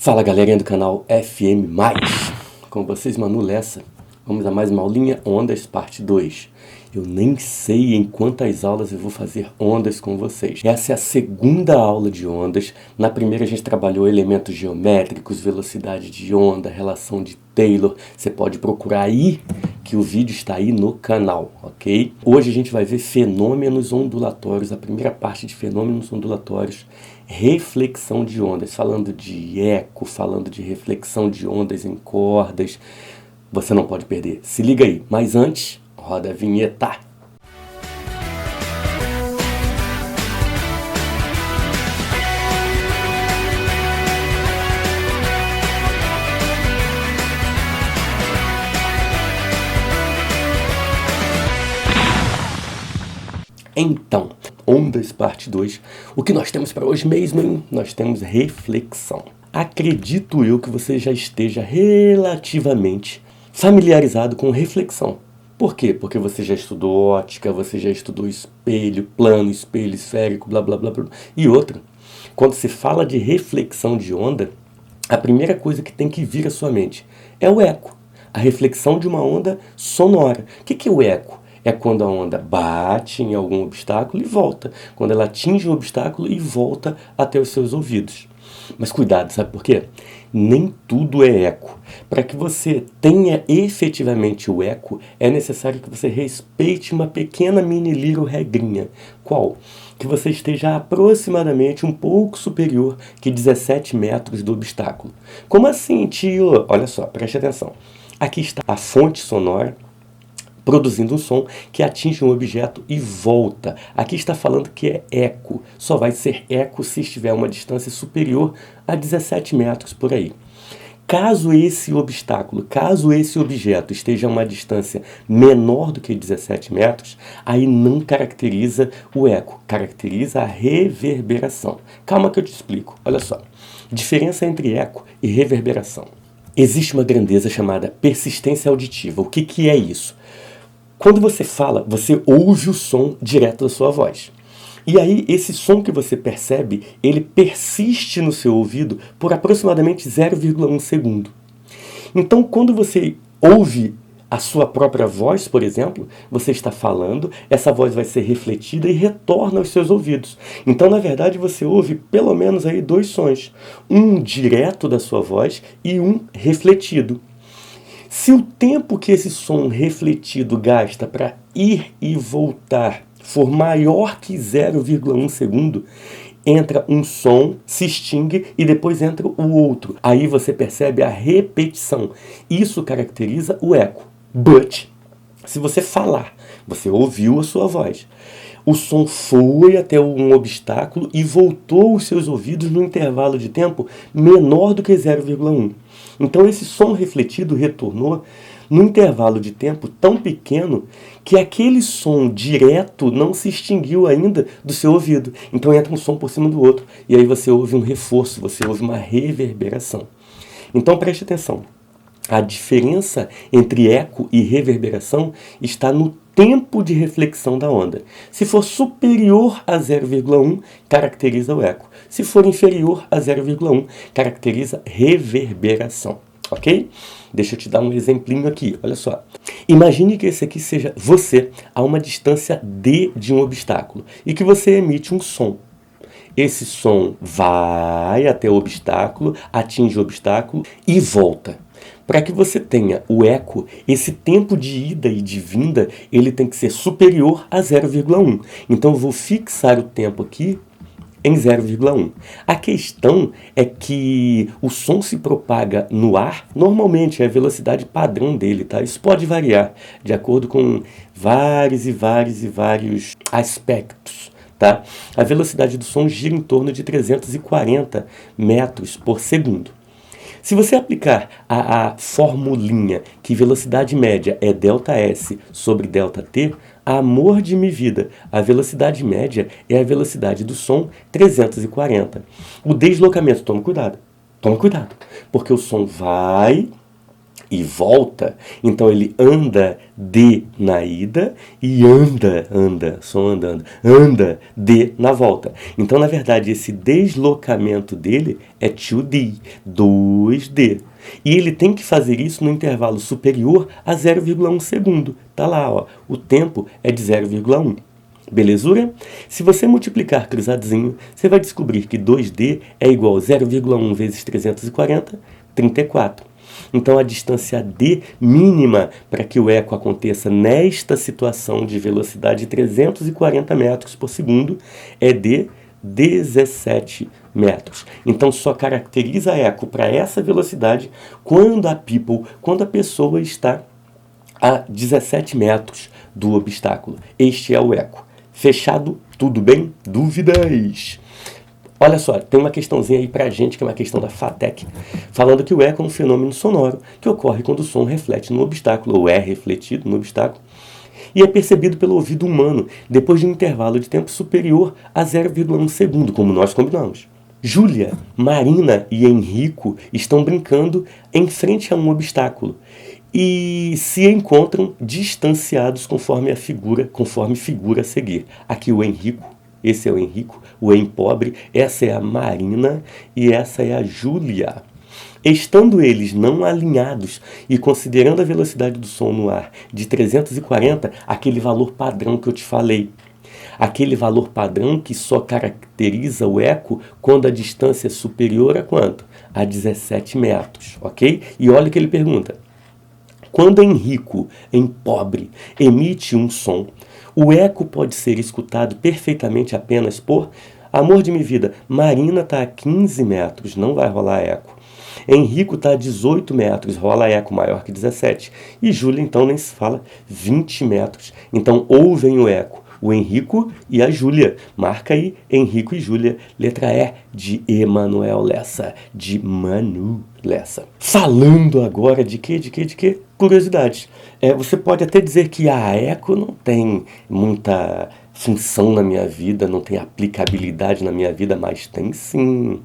Fala galerinha do canal FM+, com vocês Manu Lessa. Vamos a mais uma aulinha Ondas parte 2. Eu nem sei em quantas aulas eu vou fazer ondas com vocês. Essa é a segunda aula de ondas. Na primeira a gente trabalhou elementos geométricos, velocidade de onda, relação de Taylor. Você pode procurar aí, que o vídeo está aí no canal, ok? Hoje a gente vai ver fenômenos ondulatórios, a primeira parte de fenômenos ondulatórios, reflexão de ondas, falando de eco, falando de reflexão de ondas em cordas. Você não pode perder, se liga aí. Mas antes, roda a vinheta. Então, ondas parte 2, o que nós temos para hoje mesmo, hein? Nós temos reflexão. Acredito eu que você já esteja relativamente familiarizado com reflexão. Por quê? Porque você já estudou ótica, você já estudou espelho, plano, espelho esférico, blá blá blá blá. E outra, quando se fala de reflexão de onda, a primeira coisa que tem que vir à sua mente é o eco. A reflexão de uma onda sonora. O que é o eco? É quando a onda bate em algum obstáculo e volta. Quando ela atinge um obstáculo e volta até os seus ouvidos. Mas cuidado, sabe por quê? Nem tudo é eco. Para que você tenha efetivamente o eco, é necessário que você respeite uma pequena mini little regrinha. Qual? Que você esteja aproximadamente um pouco superior que 17 metros do obstáculo. Como assim, tio? Olha só, preste atenção. Aqui está a fonte sonora, produzindo um som que atinge um objeto e volta. Aqui está falando que é eco. Só vai ser eco se estiver a uma distância superior a 17 metros por aí. Caso esse obstáculo, caso esse objeto esteja a uma distância menor do que 17 metros, aí não caracteriza o eco, caracteriza a reverberação. Calma que eu te explico. Olha só. Diferença entre eco e reverberação. Existe uma grandeza chamada persistência auditiva. O que é isso? Quando você fala, você ouve o som direto da sua voz. E aí, esse som que você percebe, ele persiste no seu ouvido por aproximadamente 0,1 segundo. Então, quando você ouve a sua própria voz, por exemplo, você está falando, essa voz vai ser refletida e retorna aos seus ouvidos. Então, na verdade, você ouve pelo menos aí dois sons. Um direto da sua voz e um refletido. Se o tempo que esse som refletido gasta para ir e voltar for maior que 0,1 segundo, entra um som, se extingue e depois entra o outro. Aí você percebe a repetição. Isso caracteriza o eco. But, se você falar, você ouviu a sua voz. O som foi até um obstáculo e voltou aos seus ouvidos num intervalo de tempo menor do que 0,1. Então esse som refletido retornou num intervalo de tempo tão pequeno que aquele som direto não se extinguiu ainda do seu ouvido. Então entra um som por cima do outro e aí você ouve um reforço, você ouve uma reverberação. Então preste atenção. A diferença entre eco e reverberação está no tempo de reflexão da onda. Se for superior a 0,1, caracteriza o eco. Se for inferior a 0,1, caracteriza reverberação. Ok? Deixa eu te dar um exemplinho aqui. Olha só. Imagine que esse aqui seja você a uma distância d de um obstáculo e que você emite um som. Esse som vai até o obstáculo, atinge o obstáculo e volta. Para que você tenha o eco, esse tempo de ida e de vinda, ele tem que ser superior a 0,1. Então eu vou fixar o tempo aqui em 0,1. A questão é que o som se propaga no ar, normalmente é a velocidade padrão dele, tá? Isso pode variar de acordo com vários aspectos. Tá? A velocidade do som gira em torno de 340 metros por segundo. Se você aplicar a formulinha que velocidade média é ΔS sobre ΔT, amor de minha vida, a velocidade média é a velocidade do som 340. O deslocamento, toma cuidado, porque o som vai e volta, então ele anda de na ida e anda, som andando, anda de na volta. Então, na verdade, esse deslocamento dele é 2D, 2D. E ele tem que fazer isso no intervalo superior a 0,1 segundo. Tá lá, ó, o tempo é de 0,1. Belezura? Se você multiplicar cruzadinho, você vai descobrir que 2D é igual a 0,1 vezes 340, 34. Então, a distância D mínima para que o eco aconteça nesta situação de velocidade de 340 metros por segundo é de 17 metros. Então, só caracteriza eco para essa velocidade quando a pessoa está a 17 metros do obstáculo. Este é o eco. Fechado? Tudo bem? Dúvidas? Olha só, tem uma questãozinha aí pra gente, que é uma questão da FATEC, falando que o eco é um fenômeno sonoro que ocorre quando o som reflete no obstáculo, ou é refletido no obstáculo, e é percebido pelo ouvido humano depois de um intervalo de tempo superior a 0,1 segundo, como nós combinamos. Júlia, Marina e Henrico estão brincando em frente a um obstáculo e se encontram distanciados conforme figura a seguir. Aqui o Henrico, esse é o Henrico, o em pobre, essa é a Marina e essa é a Júlia. Estando eles não alinhados e considerando a velocidade do som no ar de 340, aquele valor padrão que eu te falei, aquele valor padrão que só caracteriza o eco quando a distância é superior a quanto? A 17 metros, ok? E olha o que ele pergunta. Quando Henrico, em pobre, emite um som, o eco pode ser escutado perfeitamente apenas por... Amor de minha vida, Marina está a 15 metros, não vai rolar eco. Henrico está a 18 metros, rola eco maior que 17. E Júlia, então, nem se fala, 20 metros. Então, ouvem o eco. O Henrico e a Júlia. Marca aí, Henrico e Júlia. Letra E de Emanuel Lessa, de Manu Lessa. Falando agora de quê? Curiosidades. Você pode até dizer que a eco não tem muita função na minha vida, não tem aplicabilidade na minha vida, mas tem sim,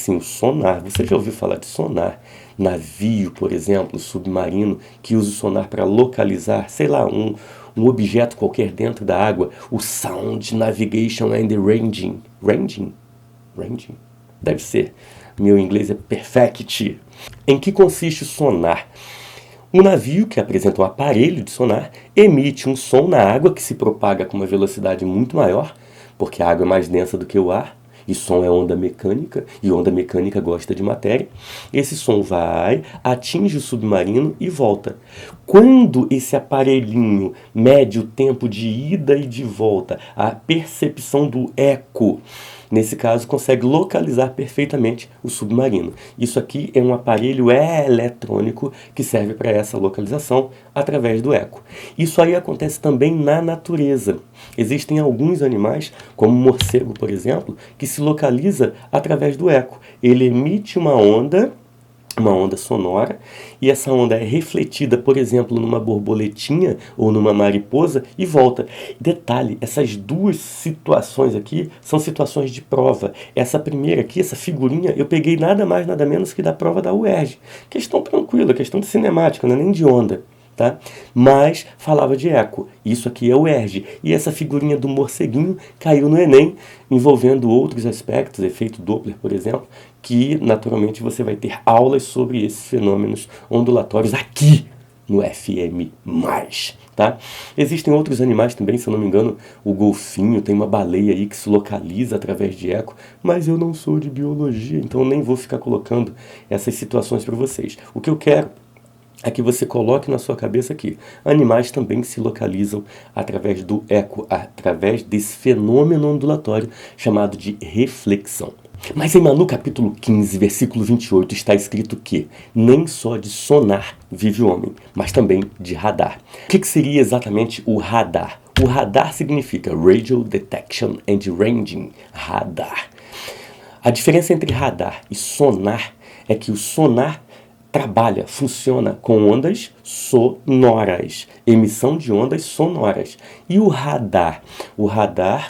o sonar. Você já ouviu falar de sonar? Navio, por exemplo, submarino, que usa o sonar para localizar, sei lá, um objeto qualquer dentro da água. O Sound Navigation and Ranging. Ranging? Deve ser. Meu inglês é perfect. Em que consiste o sonar? Um navio, que apresenta um aparelho de sonar, emite um som na água que se propaga com uma velocidade muito maior, porque a água é mais densa do que o ar, e som é onda mecânica, e onda mecânica gosta de matéria. Esse som vai, atinge o submarino e volta. Quando esse aparelhinho mede o tempo de ida e de volta, a percepção do eco, nesse caso, consegue localizar perfeitamente o submarino. Isso aqui é um aparelho eletrônico que serve para essa localização através do eco. Isso aí acontece também na natureza. Existem alguns animais, como o morcego, por exemplo, que se localiza através do eco. Ele emite uma onda sonora, e essa onda é refletida, por exemplo, numa borboletinha ou numa mariposa e volta. Detalhe, essas duas situações aqui são situações de prova. Essa primeira aqui, essa figurinha, eu peguei nada mais, nada menos que da prova da UERJ. Questão tranquila, questão de cinemática, não é nem de onda. Tá? Mas falava de eco. Isso aqui é o UERJ. E essa figurinha do morceguinho caiu no Enem, envolvendo outros aspectos, efeito Doppler, por exemplo, que naturalmente você vai ter aulas sobre esses fenômenos ondulatórios aqui no FM+. Tá? Existem outros animais também, se eu não me engano, o golfinho, tem uma baleia aí que se localiza através de eco, mas eu não sou de biologia, então eu nem vou ficar colocando essas situações para vocês. O que eu quero é que você coloque na sua cabeça que animais também se localizam através do eco, através desse fenômeno ondulatório chamado de reflexão. Mas em Manu capítulo 15, versículo 28, está escrito que nem só de sonar vive o homem, mas também de radar. O que seria exatamente o radar? O radar significa Radio Detection and Ranging, radar. A diferença entre radar e sonar é que o sonar funciona com ondas sonoras, emissão de ondas sonoras. E o radar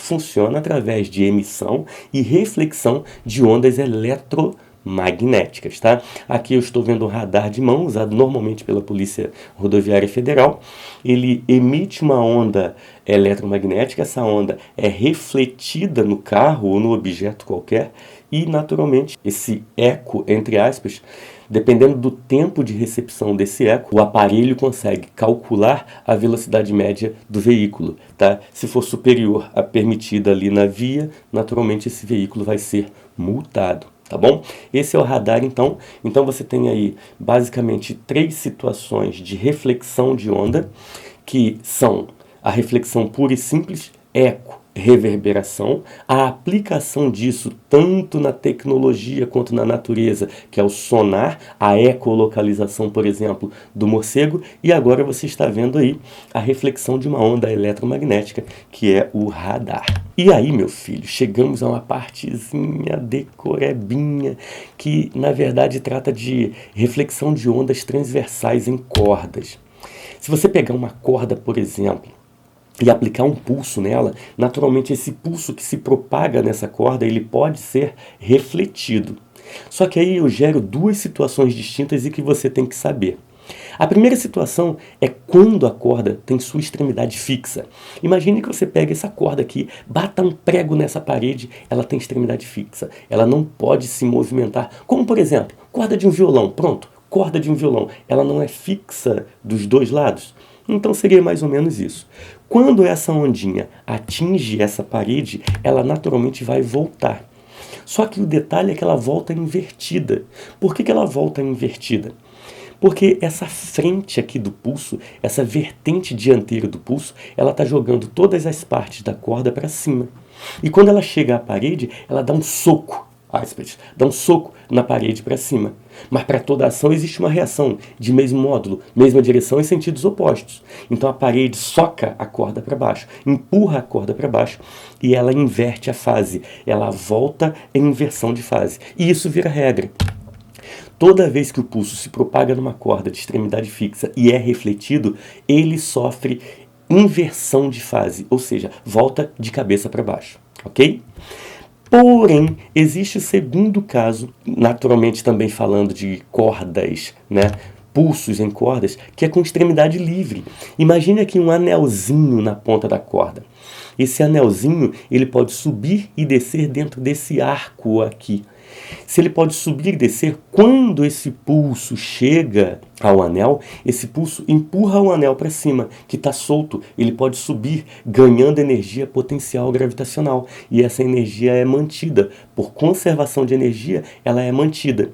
funciona através de emissão e reflexão de ondas eletromagnéticas. magnéticas, tá? Aqui eu estou vendo um radar de mão, usado normalmente pela Polícia Rodoviária Federal. Ele emite uma onda eletromagnética, essa onda é refletida no carro ou no objeto qualquer e, naturalmente, esse eco, entre aspas, dependendo do tempo de recepção desse eco, o aparelho consegue calcular a velocidade média do veículo, tá? Se for superior à permitida ali na via, naturalmente esse veículo vai ser multado, tá bom? Esse é o radar, então. Então você tem aí basicamente 3 situações de reflexão de onda, que são a reflexão pura e simples, eco, reverberação, a aplicação disso tanto na tecnologia quanto na natureza, que é o sonar, a ecolocalização, por exemplo, do morcego, e agora você está vendo aí a reflexão de uma onda eletromagnética, que é o radar. E aí, meu filho, chegamos a uma partezinha decorebinha, que na verdade trata de reflexão de ondas transversais em cordas. Se você pegar uma corda, por exemplo, e aplicar um pulso nela, naturalmente esse pulso que se propaga nessa corda, ele pode ser refletido. Só que aí eu gero 2 situações distintas e que você tem que saber. A primeira situação é quando a corda tem sua extremidade fixa. Imagine que você pega essa corda aqui, bata um prego nessa parede, ela tem extremidade fixa. Ela não pode se movimentar. Como, por exemplo, corda de um violão. Pronto, corda de um violão. Ela não é fixa dos 2 lados. Então seria mais ou menos isso. Quando essa ondinha atinge essa parede, ela naturalmente vai voltar. Só que o detalhe é que ela volta invertida. Por que ela volta invertida? Porque essa frente aqui do pulso, essa vertente dianteira do pulso, ela está jogando todas as partes da corda para cima. E quando ela chega à parede, ela dá um soco, dá um soco na parede para cima. Mas para toda ação existe uma reação de mesmo módulo, mesma direção em sentidos opostos. Então a parede soca a corda para baixo, empurra a corda para baixo e ela inverte a fase. Ela volta em inversão de fase. E isso vira regra. Toda vez que o pulso se propaga numa corda de extremidade fixa e é refletido, ele sofre inversão de fase, ou seja, volta de cabeça para baixo, ok? Porém, existe o segundo caso, naturalmente também falando de cordas, né? Pulsos em cordas, que é com extremidade livre. Imagine aqui um anelzinho na ponta da corda. Esse anelzinho, ele pode subir e descer dentro desse arco aqui. Se ele pode subir e descer, quando esse pulso chega ao anel, esse pulso empurra o anel para cima, que está solto. Ele pode subir, ganhando energia potencial gravitacional. E essa energia é mantida. Por conservação de energia, ela é mantida.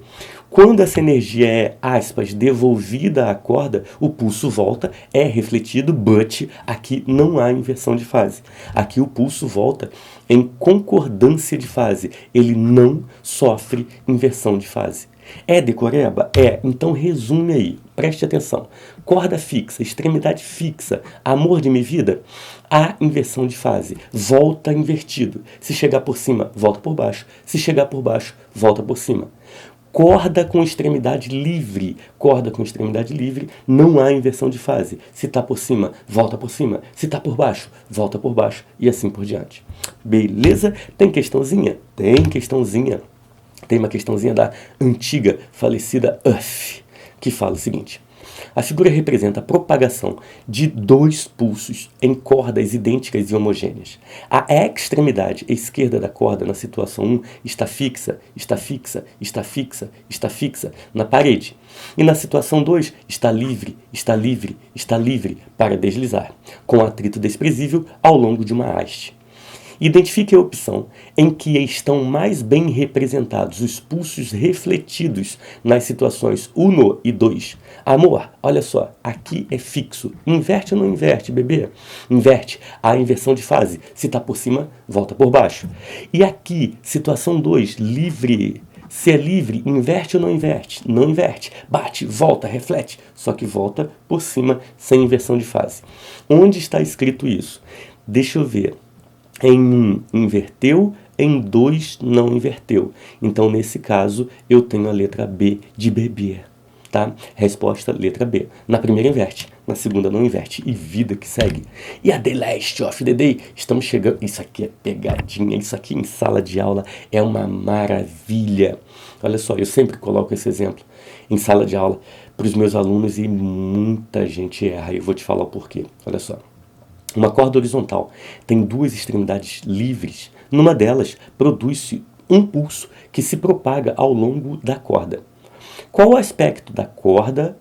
Quando essa energia é, aspas, devolvida à corda, o pulso volta, é refletido, but aqui não há inversão de fase. Aqui o pulso volta em concordância de fase. Ele não sofre inversão de fase. É decoreba? É. Então resume aí. Preste atenção. Corda fixa, extremidade fixa, amor de minha vida, há inversão de fase. Volta invertido. Se chegar por cima, volta por baixo. Se chegar por baixo, volta por cima. Corda com extremidade livre. Corda com extremidade livre, não há inversão de fase. Se está por cima, volta por cima. Se está por baixo, volta por baixo. E assim por diante. Beleza? Tem questãozinha? Tem questãozinha. Tem uma questãozinha da antiga, falecida UF, que fala o seguinte. A figura representa a propagação de 2 pulsos em cordas idênticas e homogêneas. A extremidade esquerda da corda na situação 1 está fixa, está fixa, está fixa, está fixa na parede. E na situação 2 está livre, está livre, está livre para deslizar, com atrito desprezível ao longo de uma haste. Identifique a opção em que estão mais bem representados os pulsos refletidos nas situações 1 e 2. Amor, olha só, aqui é fixo. Inverte ou não inverte, bebê? Inverte. Há inversão de fase. Se está por cima, volta por baixo. E aqui, situação 2, livre. Se é livre, inverte ou não inverte? Não inverte. Bate, volta, reflete. Só que volta por cima, sem inversão de fase. Onde está escrito isso? Deixa eu ver. Em 1 inverteu, em 2 não inverteu. Então, nesse caso, eu tenho a letra B de bebê. Tá? Resposta, letra B. Na primeira inverte, na segunda não inverte. E vida que segue. E a The Last of the Day, estamos chegando... Isso aqui é pegadinha, isso aqui em sala de aula é uma maravilha. Olha só, eu sempre coloco esse exemplo em sala de aula para os meus alunos e muita gente erra. Eu vou te falar o porquê. Olha só. Uma corda horizontal tem duas extremidades livres. Numa delas, produz-se um pulso que se propaga ao longo da corda. Qual o aspecto da corda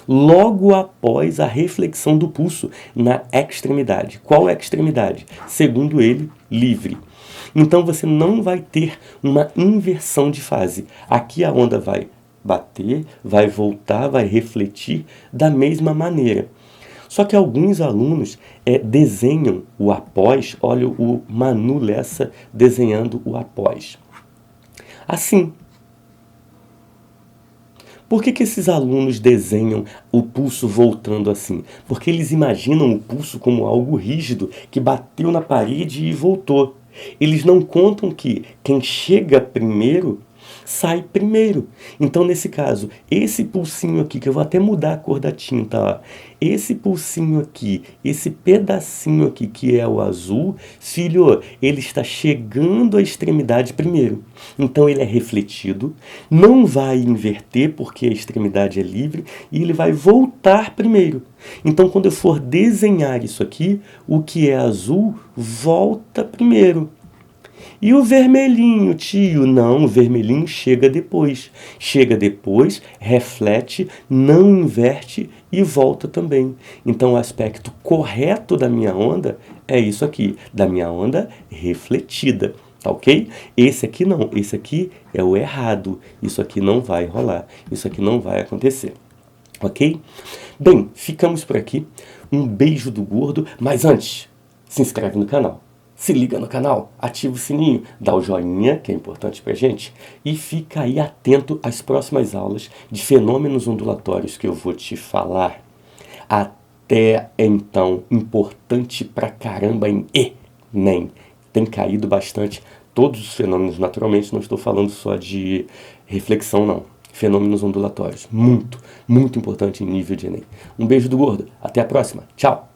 logo após a reflexão do pulso na extremidade? Qual é a extremidade? Segundo ele, livre. Então você não vai ter uma inversão de fase. Aqui a onda vai bater, vai voltar, vai refletir da mesma maneira. Só que alguns alunos desenham o após, olha o Manu Lessa desenhando o após. Assim. Por que esses alunos desenham o pulso voltando assim? Porque eles imaginam o pulso como algo rígido, que bateu na parede e voltou. Eles não contam que quem chega primeiro sai primeiro. Então, nesse caso, esse pulsinho aqui, que eu vou até mudar a cor da tinta, ó. Esse pulsinho aqui, esse pedacinho aqui, que é o azul, filho, ele está chegando à extremidade primeiro. Então, ele é refletido, não vai inverter, porque a extremidade é livre, e ele vai voltar primeiro. Então, quando eu for desenhar isso aqui, o que é azul volta primeiro. E o vermelhinho, tio? Não, o vermelhinho chega depois. Chega depois, reflete, não inverte e volta também. Então o aspecto correto da minha onda é isso aqui, da minha onda refletida. Tá ok? Esse aqui não, esse aqui é o errado. Isso aqui não vai rolar, isso aqui não vai acontecer. Ok? Bem, ficamos por aqui. Um beijo do gordo, mas antes, se inscreve no canal. Se liga no canal, ativa o sininho, dá o joinha, que é importante pra gente, e fica aí atento às próximas aulas de fenômenos ondulatórios que eu vou te falar. Até então, importante pra caramba em Enem. Tem caído bastante todos os fenômenos, naturalmente, não estou falando só de reflexão, não. Fenômenos ondulatórios, muito, muito importante em nível de Enem. Um beijo do gordo, até a próxima, tchau!